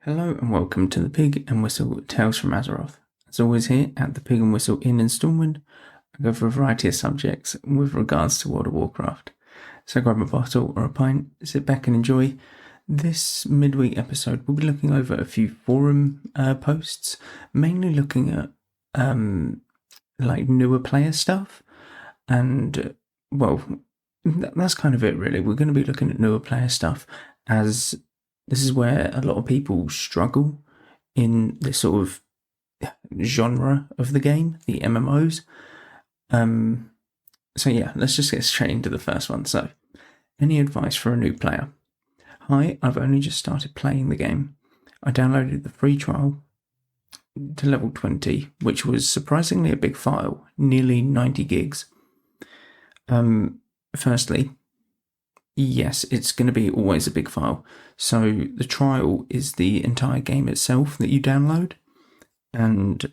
Hello and welcome to the Pig and Whistle Tales from Azeroth. As always here at the Pig and Whistle Inn in Stormwind, I go for a variety of subjects with regards to World of Warcraft. So grab a bottle or a pint, sit back and enjoy. This midweek episode we'll be looking over a few forum posts, mainly looking at like newer player stuff, and that's kind of it really. We're going to be looking at newer player stuff as this is where a lot of people struggle in this sort of genre of the game, the MMOs. So yeah, let's just get straight into the first one. So, any advice for a new player? Hi, I've only just started playing the game. I downloaded the free trial to level 20, which was surprisingly a big file, nearly 90 gigs. Firstly, yes, it's going to be always a big file. So the trial is the entire game itself that you download. And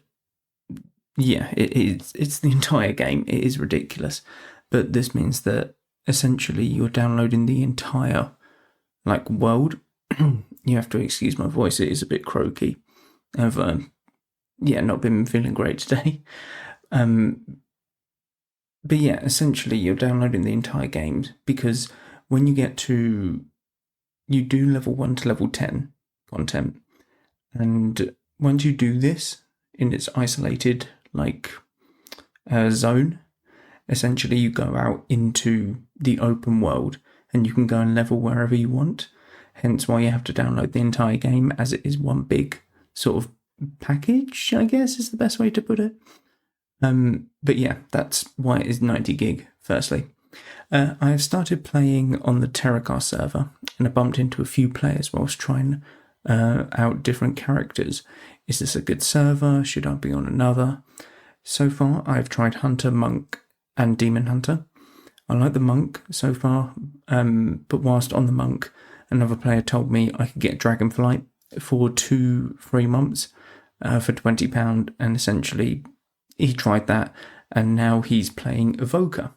yeah, it's the entire game. It is ridiculous. But this means that essentially you're downloading the entire world. You have to excuse my voice, it is a bit croaky. I've not been feeling great today. But yeah, essentially you're downloading the entire game because when you get to, you do level 1 to level 10 content. And once you do this in its isolated zone, essentially you go out into the open world and you can go and level wherever you want. Hence why you have to download the entire game, as it is one big sort of package, I guess is the best way to put it. But yeah, that's why it is 90 gig, firstly. I have started playing on the Terracar server, and I bumped into a few players whilst trying out different characters. Is this a good server? Should I be on another? So far, I've tried Hunter, Monk, and Demon Hunter. I like the Monk so far, but whilst on the Monk, another player told me I could get Dragonflight for 2 free months for £20, and essentially he tried that, and now he's playing Evoker.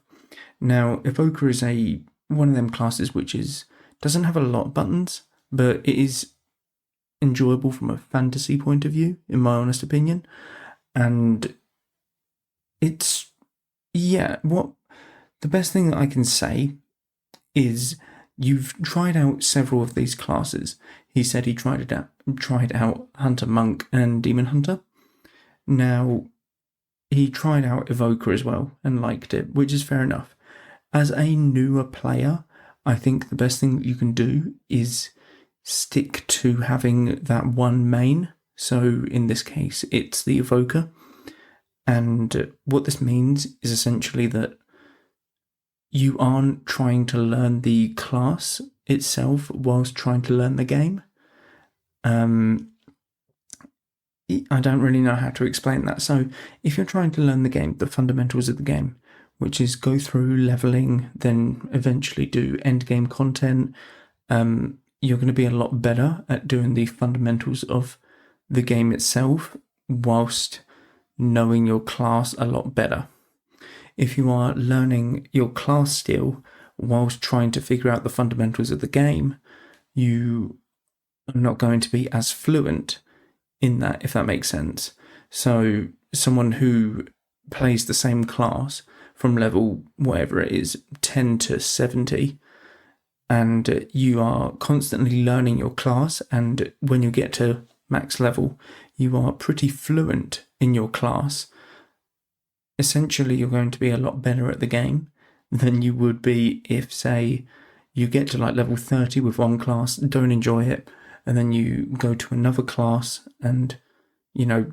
Now, Evoker is one of them classes which doesn't have a lot of buttons, but it is enjoyable from a fantasy point of view, in my honest opinion. And it's, the best thing that I can say is you've tried out several of these classes. He said he tried out Hunter, Monk, and Demon Hunter. Now, he tried out Evoker as well and liked it, which is fair enough. As a newer player, I think the best thing that you can do is stick to having that one main. So in this case, it's the Evoker. And what this means is essentially that you aren't trying to learn the class itself whilst trying to learn the game. I don't really know how to explain that. So if you're trying to learn the game, the fundamentals of the game, which is go through leveling, then eventually do endgame content, you're going to be a lot better at doing the fundamentals of the game itself whilst knowing your class a lot better. If you are learning your class still whilst trying to figure out the fundamentals of the game, you are not going to be as fluent in that, if that makes sense. So someone who plays the same class from level whatever it is, 10 to 70, and you are constantly learning your class, and when you get to max level, you are pretty fluent in your class. Essentially, you're going to be a lot better at the game than you would be if, say, you get to level 30 with one class, don't enjoy it, and then you go to another class and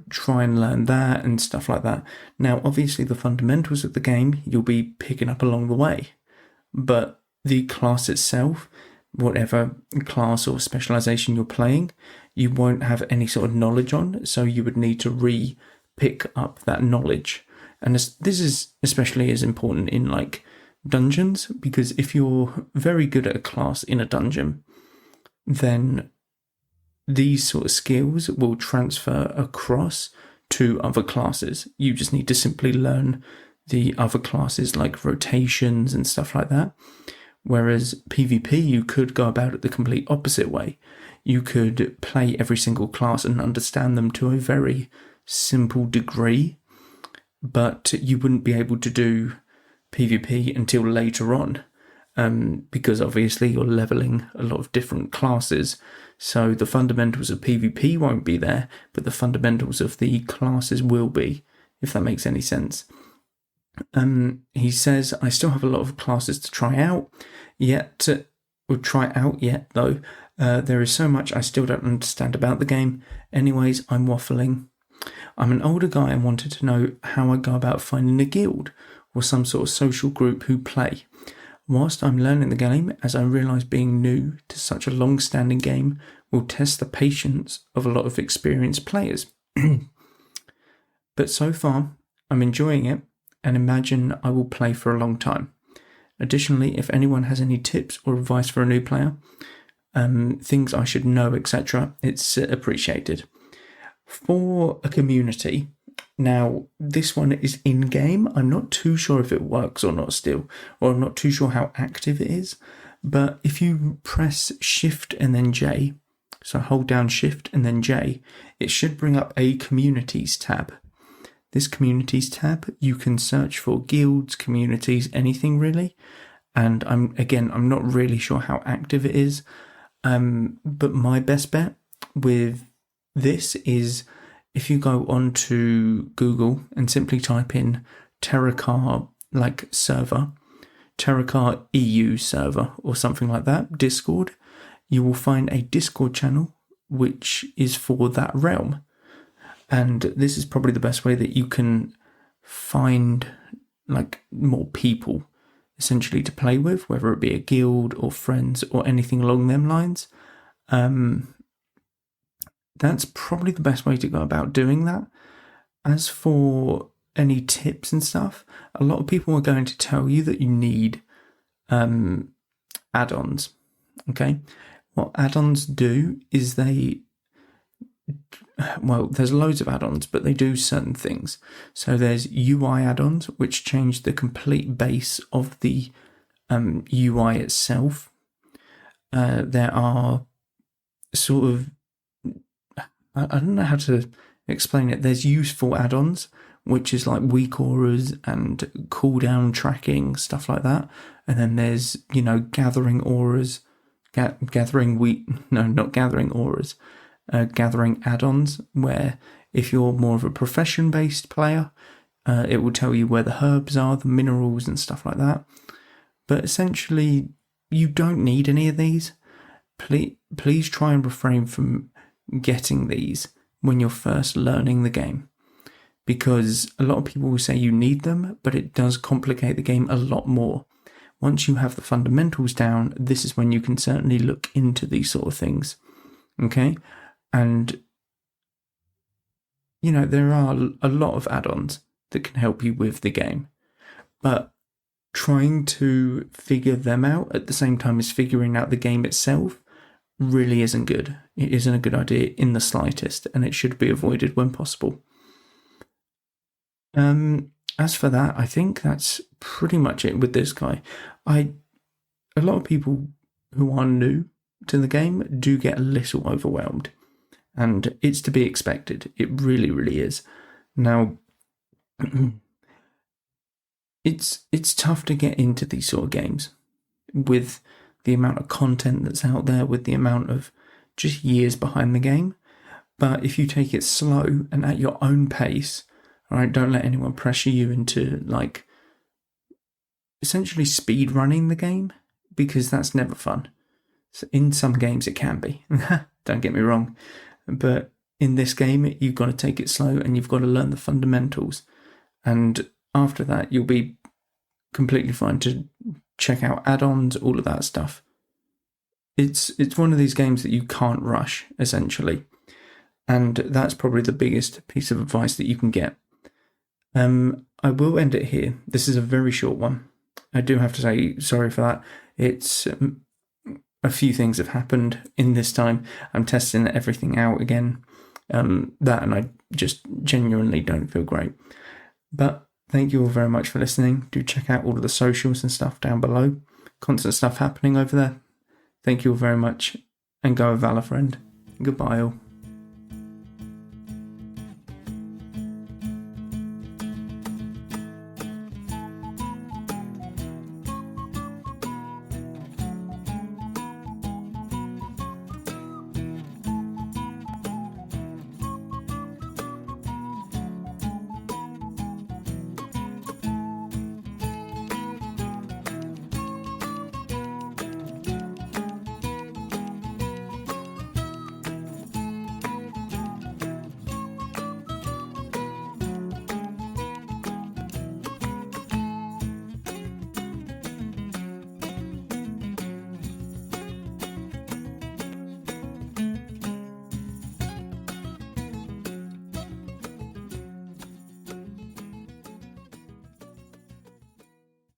try and learn that and stuff like that. Now, obviously, the fundamentals of the game you'll be picking up along the way, but the class itself, whatever class or specialization you're playing, you won't have any sort of knowledge on, so you would need to re-pick up that knowledge. And this is especially as important in dungeons, because if you're very good at a class in a dungeon, then these sort of skills will transfer across to other classes. You just need to simply learn the other classes like rotations and stuff like that. Whereas PvP, you could go about it the complete opposite way. you could play every single class and understand them to a very simple degree, but you wouldn't be able to do PvP until later on, because obviously you're leveling a lot of different classes. So the fundamentals of PvP won't be there, but the fundamentals of the classes will be, if that makes any sense. He says, I still have a lot of classes to try out yet, though. There is so much I still don't understand about the game. Anyways, I'm waffling. I'm an older guy and wanted to know how I go about finding a guild or some sort of social group who play. Whilst I'm learning the game, as I realise being new to such a long-standing game will test the patience of a lot of experienced players. But so far, I'm enjoying it and imagine I will play for a long time. Additionally, if anyone has any tips or advice for a new player, things I should know, etc., it's appreciated. For a community, now this one is in-game. I'm not too sure if it works or not still, or I'm not too sure how active it is, but if you press Shift and then J, so hold down Shift and then J, it should bring up a Communities tab. This Communities tab, you can search for guilds, communities, anything really, and I'm not really sure how active it is, but my best bet with this is if you go onto Google and simply type in Terracar server, Terracar EU server or something like that, Discord, you will find a Discord channel which is for that realm. And this is probably the best way that you can find more people essentially to play with, whether it be a guild or friends or anything along them lines. That's probably the best way to go about doing that. As for any tips and stuff, a lot of people are going to tell you that you need add-ons. Okay, what add-ons do is there's loads of add-ons, but they do certain things. So there's UI add-ons, which change the complete base of the UI itself. There are sort of, I don't know how to explain it. There's useful add-ons, which is like weak auras and cooldown tracking, stuff like that. And then there's, gathering auras, gathering add-ons, where if you're more of a profession-based player, it will tell you where the herbs are, the minerals and stuff like that. But essentially, you don't need any of these. Please try and refrain from getting these when you're first learning the game, because a lot of people will say you need them, but it does complicate the game a lot more. Once you have the fundamentals down, this is when you can certainly look into these sort of things. Okay? And, there are a lot of add-ons that can help you with the game. But trying to figure them out at the same time as figuring out the game itself really isn't good. It isn't a good idea in the slightest, and it should be avoided when possible. As for that, I think that's pretty much it with this guy. A lot of people who are new to the game do get a little overwhelmed, and it's to be expected. It really, really is. Now, it's tough to get into these sort of games with the amount of content that's out there, with the amount of just years behind the game. But if you take it slow and at your own pace, all right, don't let anyone pressure you into essentially speed running the game, because that's never fun. So in some games it can be, don't get me wrong, but in this game you've got to take it slow and you've got to learn the fundamentals, and after that you'll be completely fine to check out add-ons, all of that stuff. It's one of these games that you can't rush, essentially, and that's probably the biggest piece of advice that you can get. I will end it here. This is a very short one. I do have to say sorry for that. It's a few things have happened in this time. I'm testing everything out again. And I just genuinely don't feel great. But thank you all very much for listening. Do check out all of the socials and stuff down below. Constant stuff happening over there. Thank you all very much. and go a valor friend. Goodbye all.